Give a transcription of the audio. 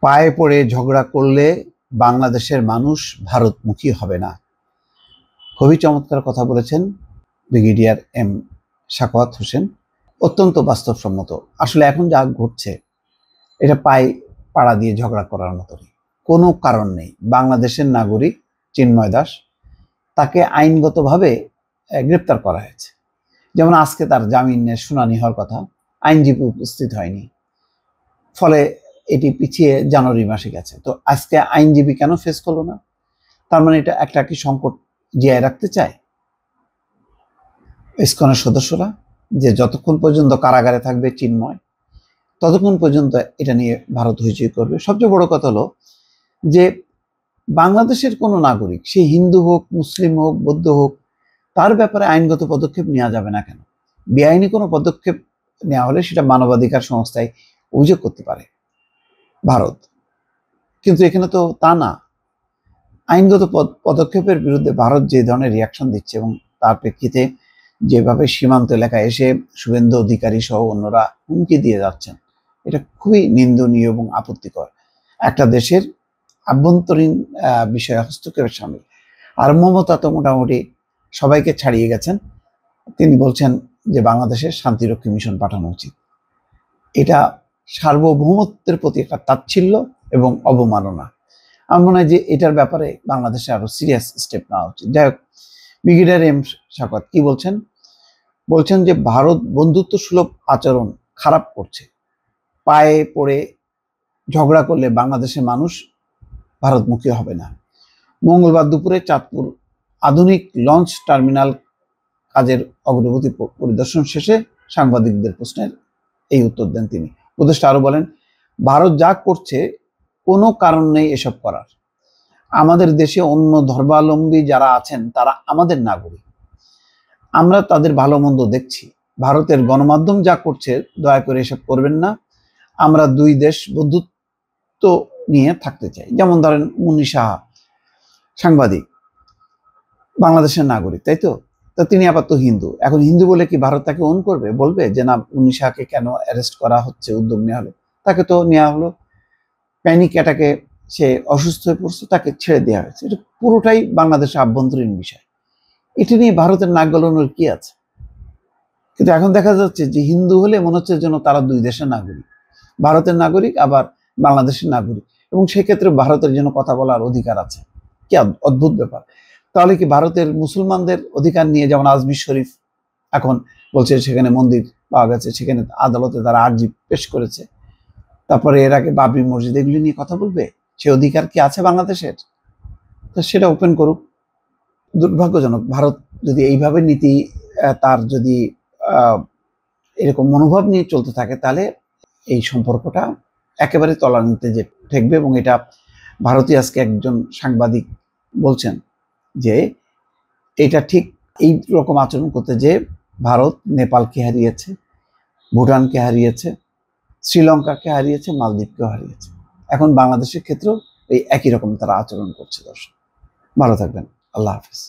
পায়ে পড়ে ঝগড়া করলে বাংলাদেশের মানুষ ভারতমুখী হবে না। খুবই চমৎকার কথা বলেছেন ব্রিগেডিয়ার এম সাখাওয়াত হোসেন। অত্যন্ত বাস্তবসম্মত। আসলে এখন যা ঘটছে এটা পায়ে পাড়া দিয়ে ঝগড়া করার মতনই, কোনো কারণ নেই। বাংলাদেশের নাগরিক চিন্ময় দাস, তাকে আইনগতভাবে গ্রেপ্তার করা হয়েছে। যেমন আজকে তার জামিনের শুনানি হওয়ার কথা, আইনজীবী উপস্থিত হয়নি, ফলে এটি পিছিয়ে জানুয়ারি মাসে গেছে। তো আজকে আইনজীবী কেন ফেস করলো না? তার মানে এটা একটা কি সংকট জিয়ায় রাখতে চায় ইসকনের সদস্যরা, যে যতক্ষণ পর্যন্ত কারাগারে থাকবে চিন্ময় ততক্ষণ পর্যন্ত এটা নিয়ে ভারত হইচই করবে। সবচেয়ে বড় কথা হলো যে বাংলাদেশের কোনো নাগরিক, সে হিন্দু হোক, মুসলিম হোক, বৌদ্ধ হোক, তার ব্যাপারে আইনগত পদক্ষেপ নেওয়া যাবে না কেন? বেআইনি কোনো পদক্ষেপ নেওয়া হলে সেটা মানবাধিকার সংস্থায় অভিযোগ করতে পারে ভারত, কিন্তু এখানে তো তা না। আইনগত পদক্ষেপের বিরুদ্ধে ভারত যে ধরনের রিয়াকশন দিচ্ছে এবং তার প্রেক্ষিতে যেভাবে সীমান্ত এলাকায় এসে শুভেন্দু অধিকারী সহ অন্যরা হুমকি দিয়ে যাচ্ছেন, এটা খুবই নিন্দনীয় এবং আপত্তিকর। একটা দেশের আভ্যন্তরীণ বিষয়ে হস্তক্ষেপের সামিল। আর মমতা তো মোটামুটি সবাইকে ছাড়িয়ে গেছেন। তিনি বলছেন যে বাংলাদেশের শান্তিরক্ষী মিশন পাঠানো উচিত। এটা সার্বভৌমত্বের প্রতি একটা তাচ্ছিল্য এবং অবমাননা। আমার মনে হয় যে এটার ব্যাপারে বাংলাদেশে আরো সিরিয়াস স্টেপ নেওয়া উচিত। যাই হোক, ব্রিগেডিয়ার এম সাখাওয়াত কি বলছেন? বলছেন যে ভারত বন্ধুত্ব সুলভ আচরণ খারাপ করছে। পায়ে পড়ে ঝগড়া করলে বাংলাদেশের মানুষ ভারতমুখী হবে না। মঙ্গলবার দুপুরে চাঁদপুর আধুনিক লঞ্চ টার্মিনাল কাজের অগ্রগতি পরিদর্শন শেষে সাংবাদিকদের প্রশ্নের এই উত্তর দেন তিনি। উপদেষ্টা আরো বলেন, ভারত যা করছে কোনো কারণ নেই এসব করার। আমাদের দেশে অন্য ধর্মাবলম্বী যারা আছেন তারা আমাদের নাগরিক, আমরা তাদের ভালো মন্দ দেখছি। ভারতের গণমাধ্যম যা করছে দয়া করে এসব করবেন না। আমরা দুই দেশ বন্ধুত্ব নিয়ে থাকতে চাই। যেমন ধরেন মুন্নি সাহা, সাংবাদিক, বাংলাদেশের নাগরিক, তাই তো? তা তিনি আপাতত হিন্দু। এখন হিন্দু বলে কি ভারত তাকে অন করবে? বলবে যে না, মুন্নি সাহাকে কেন অ্যারেস্ট করা হচ্ছে, উদ্যোগ নেওয়া হলো? তাকে তো নেওয়া হলো, প্যানিক অ্যাটাকে সে অসুস্থ হয়ে পড়ছে, তাকে ছেড়ে দেওয়া হয়েছে। এটা পুরোটাই বাংলাদেশের আভ্যন্তরীণ বিষয়। এটি নিয়ে ভারতের নাক গলানোর কি আছে? কিন্তু এখন দেখা যাচ্ছে যে হিন্দু হলে মনে হচ্ছে যেন তারা দুই দেশের নাগরিক, ভারতের নাগরিক আবার বাংলাদেশের নাগরিক, এবং সেক্ষেত্রে ভারতের জন্য কথা বলার অধিকার আছে। কি অদ্ভুত ব্যাপার! তাহলে কি ভারতের মুসলমানদের অধিকার নিয়ে, যেমন আজমির শরীফ এখন বলছে সেখানে মন্দির পাওয়া গেছে, সেখানে আদালতে তারা আর্জি পেশ করেছে, তারপরে এর আগে বাবরি মসজিদ, এগুলি নিয়ে কথা বলবে, সে অধিকার কি আছে বাংলাদেশের? তো সেটা ওপেন করুক। দুর্ভাগ্যজনক, ভারত যদি এইভাবে নীতি, তার যদি এরকম মনোভাব নিয়ে চলতে থাকে, তাহলে এই সম্পর্কটা একেবারে তলানিতে যে ঠেকবে। এবং এটা ভারতীয় আজকে একজন সাংবাদিক বলছেন যে এটা ঠিক এই রকম আচরণ করতে যে ভারত নেপালকে হারিয়েছে, ভুটানকে হারিয়েছে, শ্রীলঙ্কাকে হারিয়েছে, মালদ্বীপকেও হারিয়েছে। এখন বাংলাদেশের ক্ষেত্রেও এই একই রকম তারা আচরণ করছে। দর্শক ভালো থাকবেন, আল্লাহ হাফিজ।